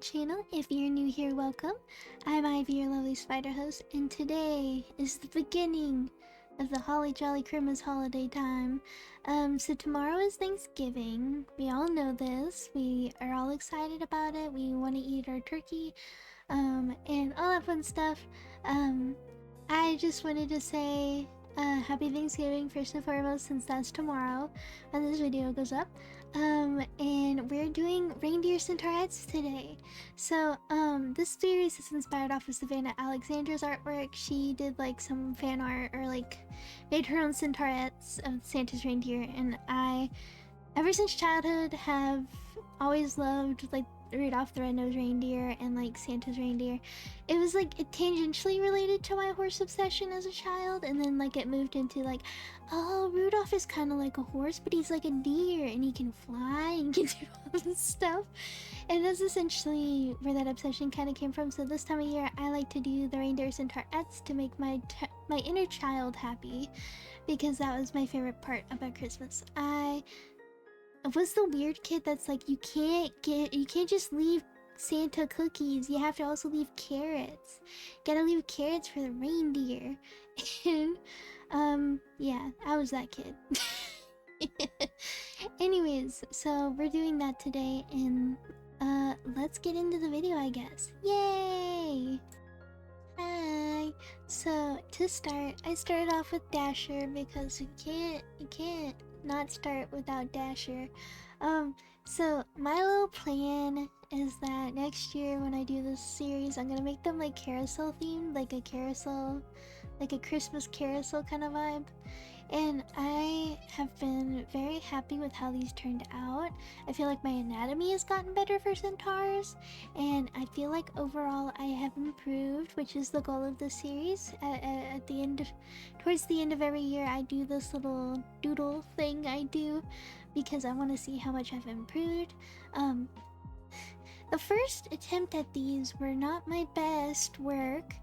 channel. If you're new here, welcome. I'm Ivy, your lovely spider host, and today is the beginning of the Holly Jolly Christmas holiday time. So tomorrow is Thanksgiving. We all know this. We are all excited about it. We want to eat our turkey, and all that fun stuff. I just wanted to say happy Thanksgiving first and foremost, since that's tomorrow when this video goes up. And we're doing Reindeer Centaurettes today. So this series is inspired off of Savannah Alexandra's artwork. She did like some fan art, or like made her own Centaurettes of Santa's reindeer, and I, ever since childhood, have always loved like Rudolph the Red-Nosed Reindeer and like Santa's reindeer. It was like tangentially related to my horse obsession as a child, and then like it moved into like, oh, Rudolph is kind of like a horse, but he's like a deer and he can fly and can do all this stuff. And that's essentially where that obsession kind of came from. So this time of year, I like to do the Reindeer Centaurettes to make my inner child happy, because that was my favorite part about Christmas. I was the weird kid that's like, you can't just leave Santa cookies, you have to also leave carrots. You gotta leave carrots for the reindeer. And yeah, I was that kid. Anyways, so we're doing that today, and let's get into the video, I guess. Yay! Hi. So to start, I started off with Dasher because you can't not start without Dasher. So my little plan is that next year when I do this series, I'm gonna make them like carousel themed, like a carousel, like a Christmas carousel kind of vibe. And I have been very happy with how these turned out. I feel like my anatomy has gotten better for centaurs, and I feel like overall I have improved, which is the goal of this series. At the end, towards the end of every year, I do this little doodle thing I do because I want to see how much I've improved. The first attempt at these were not my best work,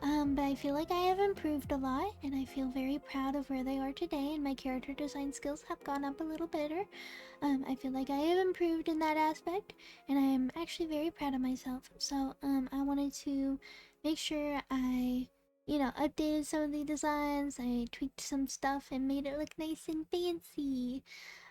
but I feel like I have improved a lot, and I feel very proud of where they are today, and my character design skills have gone up a little better. I feel like I have improved in that aspect, and I am actually very proud of myself. So I wanted to make sure I, updated some of the designs, I tweaked some stuff and made it look nice and fancy.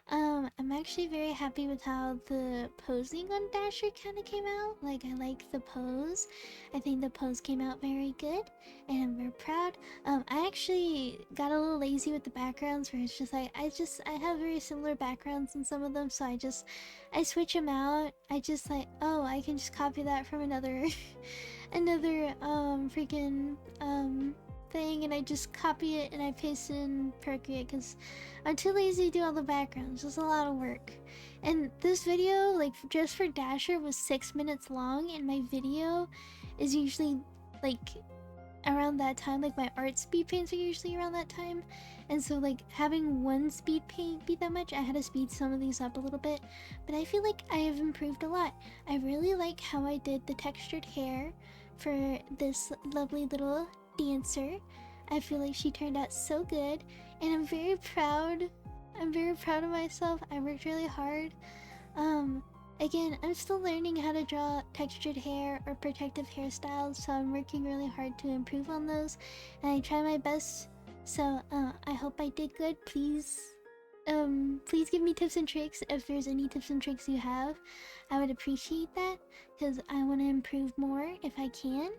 I'm actually very happy with how the posing on Dasher kind of came out. Like, I like the pose. I think the pose came out very good, and I'm very proud. I actually got a little lazy with the backgrounds, where it's just like, I have very similar backgrounds in some of them, so I switch them out. I just like, oh, I can just copy that from another, freaking, thing, and I just copy it and I paste it in Procreate, because I'm too lazy to do all the backgrounds. It's a lot of work. And this video, like just for Dasher, was 6 minutes long, and my video is usually like around that time. Like my art speed paints are usually around that time, and so like having one speed paint be that much, I had to speed some of these up a little bit. But I feel like I have improved a lot. I really like how I did the textured hair for this lovely little dancer. I feel like she turned out so good, and I'm very proud. I'm very proud of myself. I worked really hard. Again, I'm still learning how to draw textured hair or protective hairstyles, so I'm working really hard to improve on those, and I try my best. So I hope I did good. Please give me tips and tricks if there's any tips and tricks you have. I would appreciate that, because I want to improve more if I can.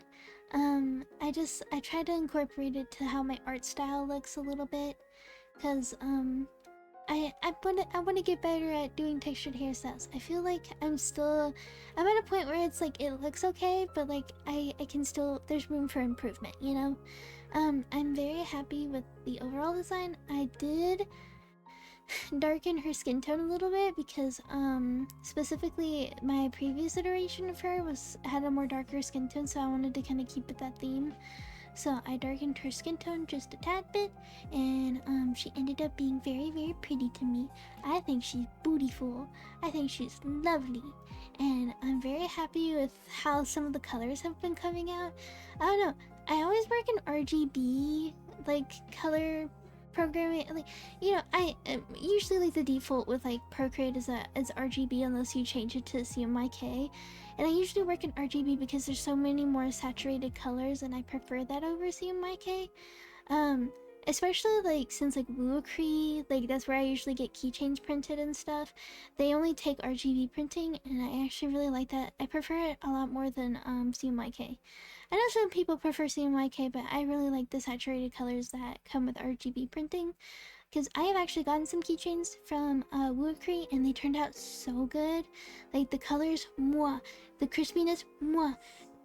I try to incorporate it to how my art style looks a little bit, because I want to get better at doing textured hairstyles. I feel like I'm at a point where it's like, it looks okay, but like I can still, there's room for improvement, you know? I'm very happy with the overall design. I did darken her skin tone a little bit, because specifically my previous iteration of her had a more darker skin tone, so I wanted to kind of keep with that theme. So I darkened her skin tone just a tad bit, and she ended up being very, very pretty to me. I think she's beautiful. I think she's lovely, and I'm very happy with how some of the colors have been coming out. I don't know, I always work in RGB like color programming, like, you know, I usually like the default with like Procreate is RGB unless you change it to CMYK, and I usually work in RGB because there's so many more saturated colors, and I prefer that over CMYK. Um, Especially like since like Wookree, like that's where I usually get keychains printed and stuff. They only take RGB printing, and I actually really like that. I prefer it a lot more than CMYK. I know some people prefer CMYK, but I really like the saturated colors that come with RGB printing. Because I have actually gotten some keychains from Wookree, and they turned out so good. Like the colors, mwah. The crispiness, mwah.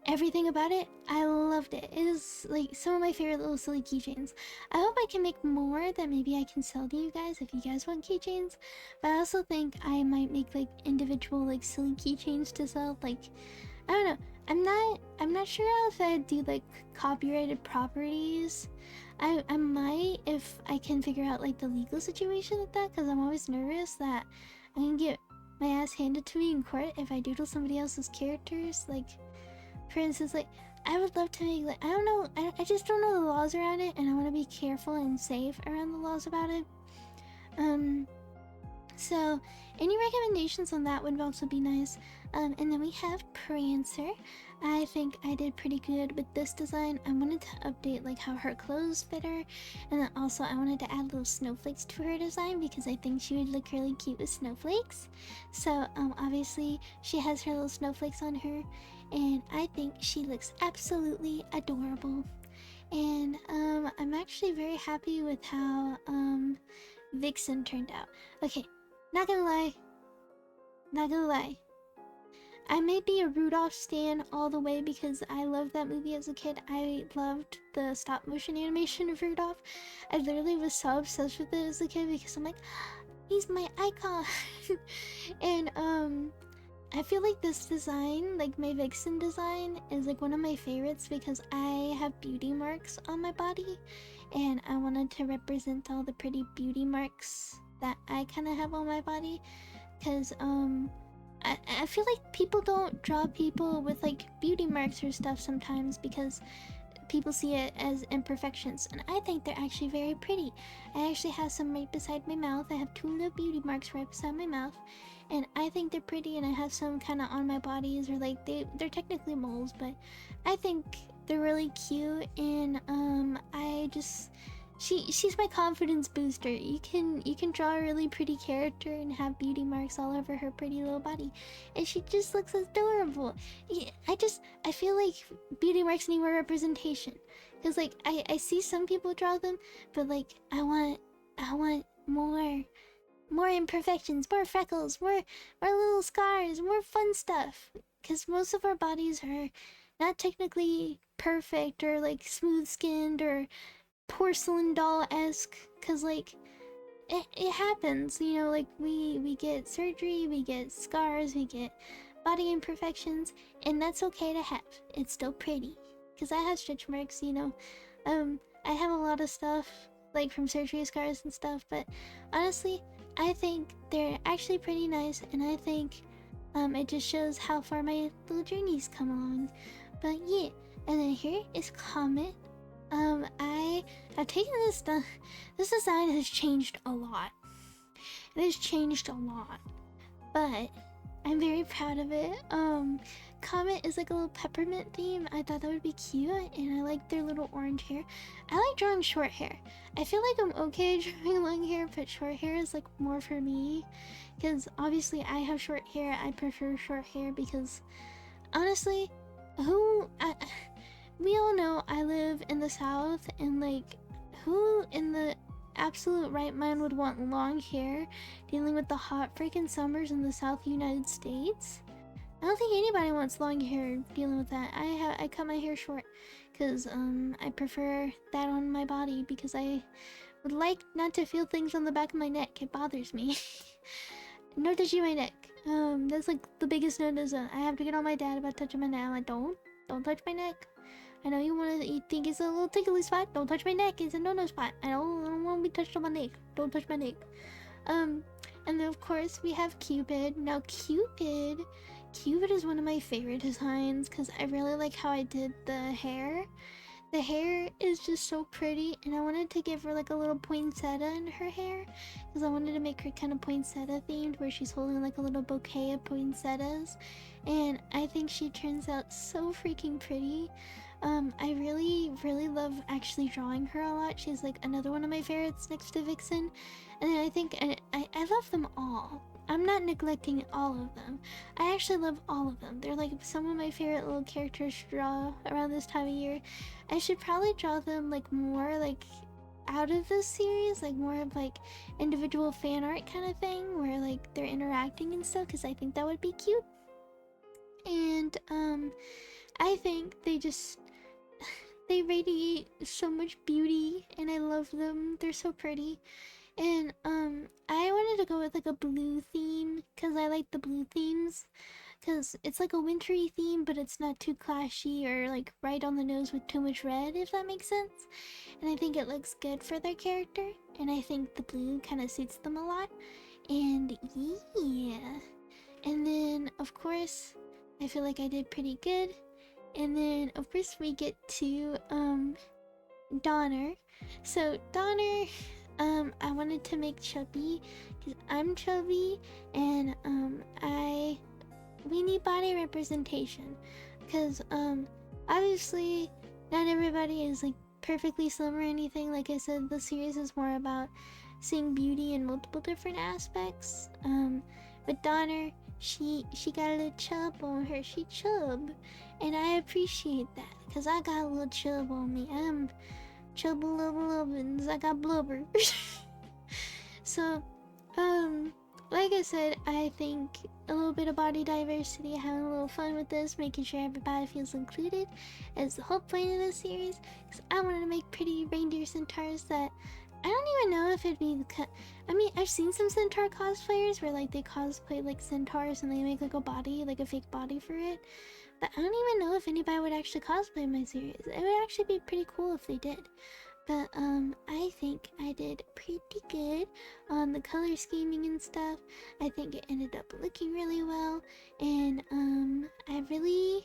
Everything about it, I loved it. It is like some of my favorite little silly keychains. I hope I can make more that maybe I can sell to you guys if you guys want keychains. But I also think I might make like individual like silly keychains to sell. Like, I don't know. I'm not sure if I'd do like copyrighted properties. I might if I can figure out like the legal situation with that, because I'm always nervous that I can get my ass handed to me in court if I doodle somebody else's characters. Like, for instance, like, I would love to make, like, I don't know, I just don't know the laws around it, and I want to be careful and safe around the laws about it. So, any recommendations on that would also be nice. And then we have Prancer. I think I did pretty good with this design. I wanted to update, like, how her clothes fit her, and then also I wanted to add little snowflakes to her design because I think she would look really cute with snowflakes. So, obviously, she has her little snowflakes on her, and I think she looks absolutely adorable. And I'm actually very happy with how Vixen turned out. Okay, not gonna lie, I may be a Rudolph stan all the way because I loved that movie as a kid. I loved the stop motion animation of Rudolph. I literally was so obsessed with it as a kid because I'm like, he's my icon. And I feel like this design, like my Vixen design, is like one of my favorites because I have beauty marks on my body, and I wanted to represent all the pretty beauty marks that I kind of have on my body. Because I feel like people don't draw people with like beauty marks or stuff sometimes because people see it as imperfections, and I think they're actually very pretty. I actually have some right beside my mouth. I have 2 little beauty marks right beside my mouth, and I think they're pretty, and I have some kind of on my bodies, or like they're technically moles, but I think they're really cute. And she's my confidence booster. You can draw a really pretty character and have beauty marks all over her pretty little body, and she just looks adorable. Yeah, I feel like beauty marks need more representation, because like I see some people draw them, but like I want more imperfections, more freckles, more little scars, more fun stuff, because most of our bodies are not technically perfect or like smooth skinned or porcelain doll-esque, because like it happens, you know, like we get surgery, we get scars, we get body imperfections, and that's okay to have. It's still pretty, because I have stretch marks, you know. I have a lot of stuff like from surgery scars and stuff, but honestly I think they're actually pretty nice, and I think it just shows how far my little journey's come along. But yeah, and then here is Comet. I have taken this this design has changed a lot. It has changed a lot, but I'm very proud of it. Comet is like a little peppermint theme. I thought that would be cute, and I like their little orange hair. I like drawing short hair. I feel like I'm okay drawing long hair, but short hair is like more for me, because obviously I have short hair. I prefer short hair because honestly, we all know I live in the South, and like, who in the absolute right mind would want long hair dealing with the hot freaking summers in the South United States? I don't think anybody wants long hair dealing with that. I cut my hair short because I prefer that on my body, because I would like not to feel things on the back of my neck. It bothers me. No touching my neck. That's like the biggest notice. I have to get on my dad about touching my neck. I'm like, don't touch my neck. I know you think it's a little tickly spot. Don't touch my neck. It's a no spot. I don't want to be touched on my neck. Don't touch my neck. And then of course we have Cupid. Now Cupid is one of my favorite designs because I really like how I did the hair. The hair is just so pretty, and I wanted to give her like a little poinsettia in her hair because I wanted to make her kind of poinsettia themed, where she's holding like a little bouquet of poinsettias, and I think she turns out so freaking pretty. I really, really love actually drawing her a lot. She's like another one of my favorites next to Vixen, and I think I love them all. I'm not neglecting all of them. I actually love all of them. They're like some of my favorite little characters to draw around this time of year. I should probably draw them like more like out of this series, like more of like individual fan art kind of thing where like they're interacting and stuff, because I think that would be cute. And I think they just they radiate so much beauty and I love them. They're so pretty. And I wanted to go with like a blue theme because I like the blue themes, because it's like a wintry theme but it's not too clashy or like right on the nose with too much red, if that makes sense. And I think it looks good for their character, and I think the blue kind of suits them a lot. And yeah, and then of course I feel like I did pretty good. And then of course we get to Donner. So Donner, I wanted to make chubby because I'm chubby, and we need body representation because obviously not everybody is like perfectly slim or anything. Like I said, the series is more about seeing beauty in multiple different aspects. But Donner, she got a little chub on her. She chub, and I appreciate that because I got a little chub on me. I'm chubble lubbins. I got blubber. So, like I said, I think a little bit of body diversity, having a little fun with this, making sure everybody feels included, is the whole point of this series. Because I wanted to make pretty reindeer centaurs that I don't even know if it'd be I mean, I've seen some centaur cosplayers where like they cosplay like centaurs and they make like a body, like a fake body for it. But I don't even know if anybody would actually cosplay my series. It would actually be pretty cool if they did. But I think I did pretty good on the color scheming and stuff. I think it ended up looking really well, and I really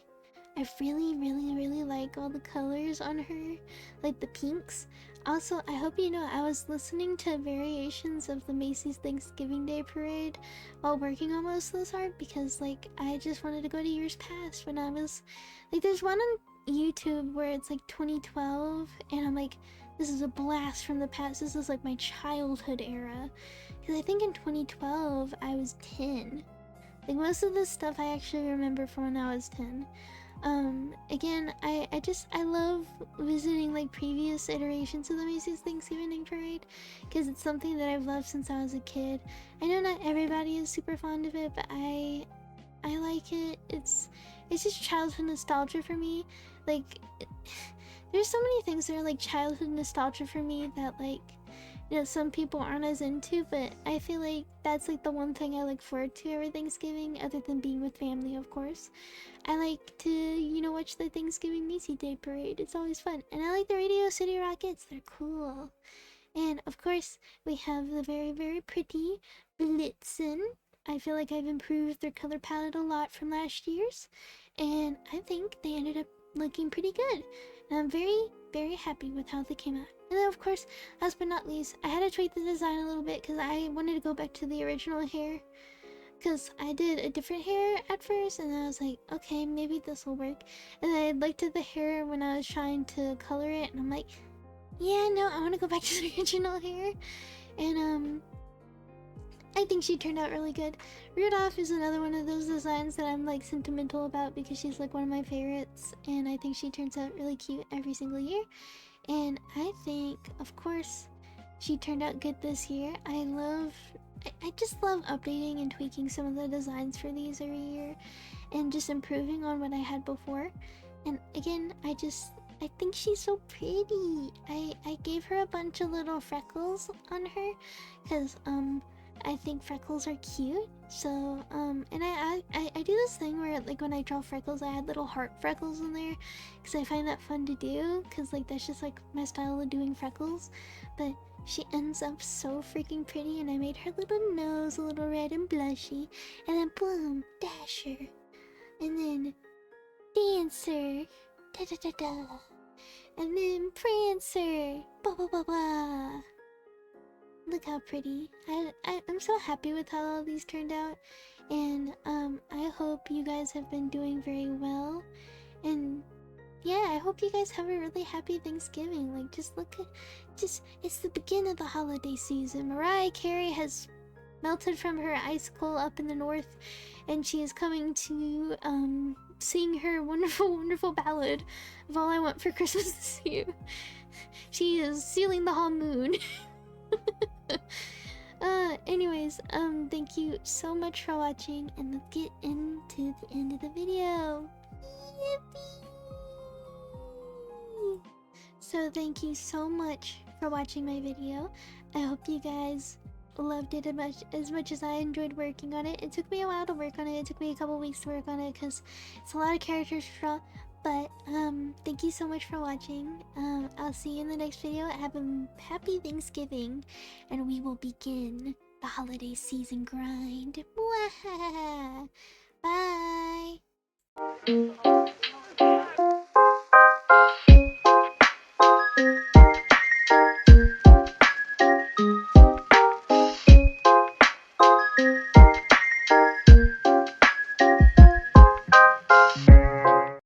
like all the colors on her, like the pinks. Also, I hope you know I was listening to variations of the Macy's Thanksgiving Day Parade while working on most of this art, because like I just wanted to go to years past when I was like, there's one on YouTube where it's like 2012, and I'm like, this is a blast from the past. This is like my childhood era, because I think in 2012 I was 10. Like most of this stuff I actually remember from when I was 10. Again, I love visiting like previous iterations of the Macy's Thanksgiving Day Parade, because it's something that I've loved since I was a kid. I know not everybody is super fond of it, but I like it. It's just childhood nostalgia for me. Like, there's so many things that are like childhood nostalgia for me that like, you know, some people aren't as into, but I feel like that's like the one thing I look forward to every Thanksgiving, other than being with family, of course. I like to, you know, watch the Thanksgiving Macy's Day Parade. It's always fun. And I like the Radio City Rockets. They're cool. And of course, we have the very pretty Blitzen. I feel like I've improved their color palette a lot from last year's, and I think they ended up looking pretty good. And I'm very happy with how they came out. And then of course, last but not least, I had to tweak the design a little bit because I wanted to go back to the original hair. Because I did a different hair at first, and I was like, okay, maybe this will work. And I looked at the hair when I was trying to color it, and I'm like, yeah, no, I want to go back to the original hair. And I think she turned out really good. Rudolph is another one of those designs that I'm like sentimental about, because she's like one of my favorites, and I think she turns out really cute every single year. And I think, of course, she turned out good this year. I just love updating and tweaking some of the designs for these every year, and just improving on what I had before. And again, I think she's so pretty. I gave her a bunch of little freckles on her, because I think freckles are cute. So and I do this thing where like when I draw freckles, I add little heart freckles in there, because I find that fun to do, because like that's just like my style of doing freckles. But she ends up so freaking pretty, and I made her little nose a little red and blushy, and then boom, Dasher, and then Dancer, da da da da. And then Prancer. Blah blah blah blah. Look how pretty. I'm so happy with how all these turned out. And I hope you guys have been doing very well. And yeah, I hope you guys have a really happy Thanksgiving. Like, just look at, it's the beginning of the holiday season. Mariah Carey has melted from her icicle up in the north, and she is coming to sing her wonderful, wonderful ballad of All I Want for Christmas Is You. She is sealing the whole moon. Anyways, thank you so much for watching, and let's get into the end of the video. Yippee! So thank you so much for watching my video. I hope you guys loved it as much as I enjoyed working on it. It took me a while to work on it. It took me a couple weeks to work on it because it's a lot of characters to draw. But thank you so much for watching. I'll see you in the next video. Have a happy Thanksgiving, and we will begin the holiday season grind. Bye.